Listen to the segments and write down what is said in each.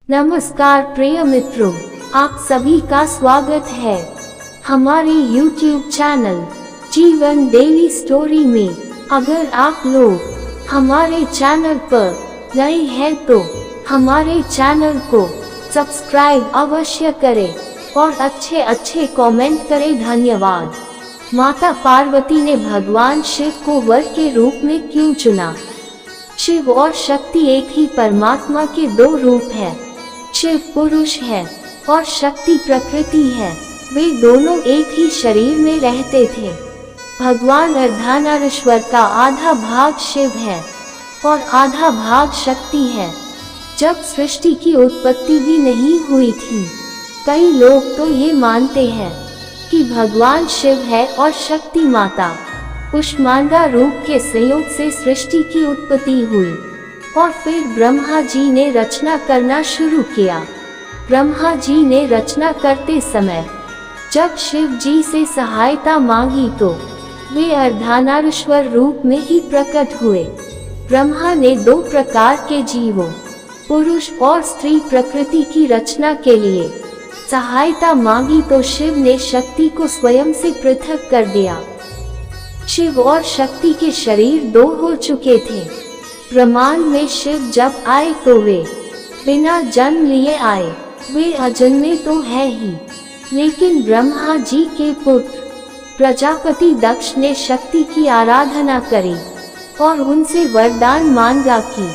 नमस्कार प्रिय मित्रों, आप सभी का स्वागत है हमारे YouTube चैनल जीवन डेली स्टोरी में। अगर आप लोग हमारे चैनल पर नए हैं तो हमारे चैनल को सब्सक्राइब अवश्य करें और अच्छे कमेंट करें। धन्यवाद। माता पार्वती ने भगवान शिव को वर के रूप में क्यों चुना? शिव और शक्ति एक ही परमात्मा के दो रूप हैं। शिव पुरुष है और शक्ति प्रकृति है। वे दोनों एक ही शरीर में रहते थे। भगवान अर्धनारीश्वर का आधा भाग शिव है और आधा भाग शक्ति है। जब सृष्टि की उत्पत्ति भी नहीं हुई थी, कई लोग तो ये मानते हैं कि भगवान शिव है और शक्ति माता कुष्मांडा रूप के संयोग से सृष्टि की उत्पत्ति हुई और फिर ब्रह्मा जी ने रचना करना शुरू किया। ब्रह्मा जी ने रचना करते समय जब शिव जी से सहायता मांगी तो वे अर्धनारीश्वर रूप में ही प्रकट हुए। ब्रह्मा ने दो प्रकार के जीवों, पुरुष और स्त्री प्रकृति की रचना के लिए सहायता मांगी तो शिव ने शक्ति को स्वयं से पृथक कर दिया। शिव और शक्ति के शरीर दो हो चुके थे। ब्रह्मांड में शिव जब आए तो वे बिना जन्म लिए आए। वे अजन्मे तो है ही, लेकिन ब्रह्मा जी के पुत्र प्रजापति दक्ष ने शक्ति की आराधना करी और उनसे वरदान मांगा कि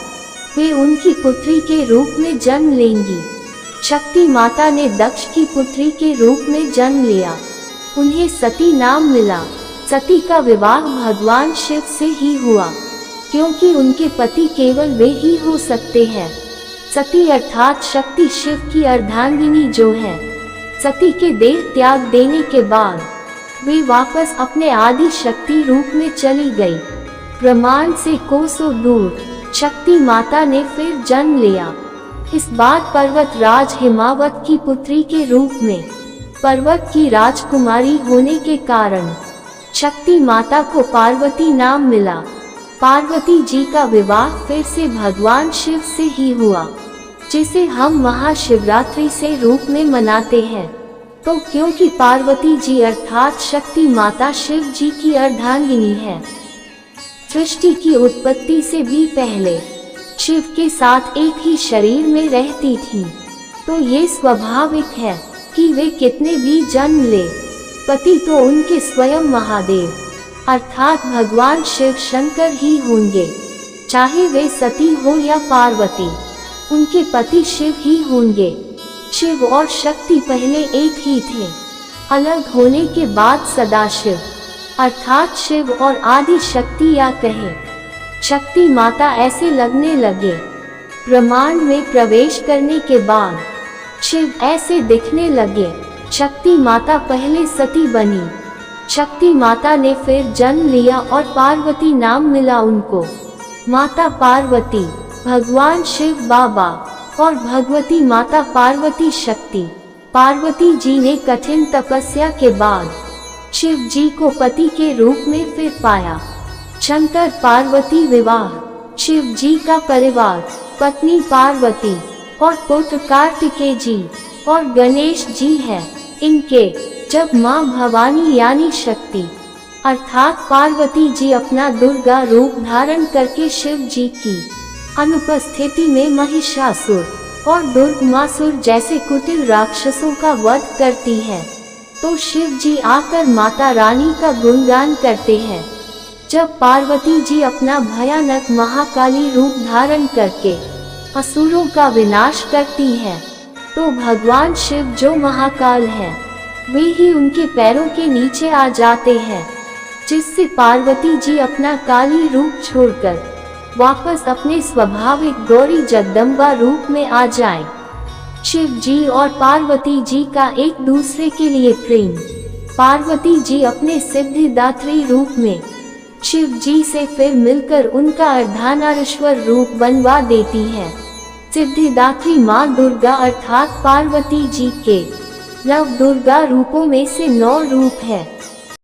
वे उनकी पुत्री के रूप में जन्म लेंगी। शक्ति माता ने दक्ष की पुत्री के रूप में जन्म लिया। उन्हें सती नाम मिला। सती का विवाह भगवान शिव से ही हुआ, क्योंकि उनके पति केवल वे ही हो सकते हैं। सती अर्थात शक्ति शिव की अर्धांगिनी जो है। सती के देह त्याग देने के बाद वे वापस अपने आदि शक्ति रूप में चली गई। ब्रह्मांड से कोसों दूर शक्ति माता ने फिर जन्म लिया। इस बार पर्वत राज हिमावत की पुत्री के रूप में। पर्वत की राजकुमारी होने के कारण शक्ति माता को पार्वती नाम मिला। पार्वती जी का विवाह फिर से भगवान शिव से ही हुआ, जिसे हम महाशिवरात्रि से रूप में मनाते हैं। तो क्योंकि पार्वती जी अर्थात शक्ति माता शिव जी की अर्धांगिनी है। सृष्टि की उत्पत्ति से भी पहले शिव के साथ एक ही शरीर में रहती थी, तो ये स्वाभाविक है कि वे कितने भी जन्म ले, पति तो उनके स्वयं महादेव अर्थात भगवान शिव शंकर ही होंगे। चाहे वे सती हो या पार्वती, उनके पति शिव ही होंगे। शिव और शक्ति पहले एक ही थे। अलग होने के बाद सदाशिव अर्थात शिव और आदि शक्ति या कहे शक्ति माता ऐसे लगने लगे। ब्रह्मांड में प्रवेश करने के बाद शिव ऐसे दिखने लगे। शक्ति माता पहले सती बनी। शक्ति माता ने फिर जन्म लिया और पार्वती नाम मिला उनको। माता पार्वती भगवान शिव बाबा और भगवती माता पार्वती शक्ति। पार्वती जी ने कठिन तपस्या के बाद शिव जी को पति के रूप में फिर पाया। शंकर पार्वती विवाह। शिव जी का परिवार पत्नी पार्वती और पुत्र कार्तिकेय जी और गणेश जी है। इनके जब माँ भवानी यानी शक्ति अर्थात पार्वती जी अपना दुर्गा रूप धारण करके शिव जी की अनुपस्थिति में महिषासुर और दुर्गमासुर जैसे कुटिल राक्षसों का वध करती है, तो शिव जी आकर माता रानी का गुणगान करते हैं। जब पार्वती जी अपना भयानक महाकाली रूप धारण करके असुरों का विनाश करती है, तो भगवान शिव जो महाकाल है वे ही उनके पैरों के नीचे आ जाते हैं, जिससे पार्वती जी अपना काली रूप छोड़कर वापस अपने स्वाभाविक गौरी जगदम्बा रूप में आ जाएं। शिव जी और पार्वती जी का एक दूसरे के लिए प्रेम। पार्वती जी अपने सिद्धिदात्री रूप में शिव जी से फिर मिलकर उनका अर्धनारीश्वर रूप बनवा देती है। सिद्धिदात्री माँ दुर्गा अर्थात पार्वती जी के नव दुर्गा रूपों में से 9 रूप है।